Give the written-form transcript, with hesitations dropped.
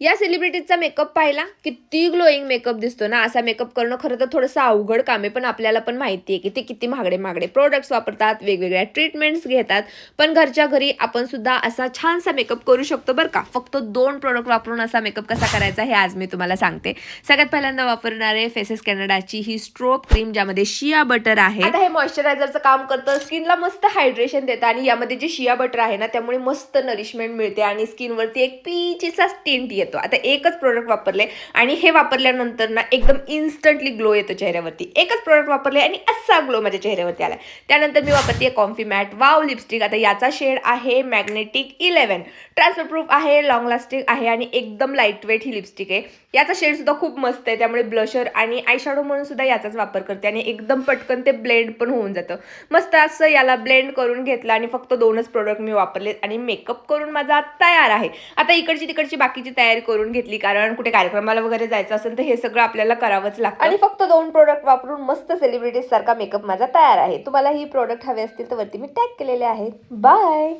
या सेलिब्रिटीजचा मेकअप पाहिला, किती ग्लोईंग मेकअप दिसतो ना. असा मेकअप करणं खरं तर थोडंसं अवघड काम आहे, पण आपल्याला पण माहिती आहे की ते किती महागडे प्रोडक्ट्स वापरतात, वेगवेगळ्या ट्रीटमेंट्स घेतात. पण घरच्या घरी आपण सुद्धा असा छानसा मेकअप करू शकतो बरं का. फक्त 2 प्रोडक्ट वापरून असा मेकअप कसा करायचा हे आज मी तुम्हाला सांगते. सगळ्यात पहिल्यांदा वापरणार आहे फेसेस कॅनडाची ही स्ट्रोब क्रीम, ज्यामध्ये शिया बटर आहे. आता हे मॉइश्चरायझरचं काम करतं, स्किनला मस्त हायड्रेशन देतं आणि यामध्ये जे शिया बटर आहे ना, त्यामुळे मस्त नरिशमेंट मिळते आणि स्किनवरती एक पीचीचा टिंट येतो. आता एकच प्रोडक्ट वापरले आणि हे वापरल्यानंतर ना एकदम इन्स्टंटली ग्लो येतो चेहऱ्यावरती. एकच प्रोडक्ट वापरले आणि असा ग्लो माझ्या चेहऱ्यावरती आला. त्यानंतर मी वापरते कॉम्फी मॅट वाव लिपस्टिक. आता याचा शेड आहे मॅग्नेटिक 11. ट्रान्सफर प्रूफ आहे, लॉंग लास्टिंग आहे आणि एकदम लाईट वेट ही लिपस्टिक आहे. याचा शेड सुद्धा खूप मस्त आहे, त्यामुळे ब्लशर आणि आय शॅडो म्हणून सुद्धा याचाच वापर करते आणि एकदम पटकन ते ब्लेंड पण होऊन जातं. मस्त असं याला ब्लेंड करून घेतलं आणि फक्त 2च प्रोडक्ट मी वापरले आणि मेकअप करून माझा तयार आहे. आता इकडची तिकडची बाकीची तयारी करून घेतली, कारण कुठे कार्यक्रमाला वगैरे जायचं असेल तर हे सगळं आपल्याला करावंच लागतं आणि फक्त 2 प्रोडक्ट वापरून मस्त सेलिब्रिटीज सारखा मेकअप माझा तयार आहे. तुम्हाला ही प्रोडक्ट हवे असतील तर वरती मी टॅग केलेले आहेत. बाय.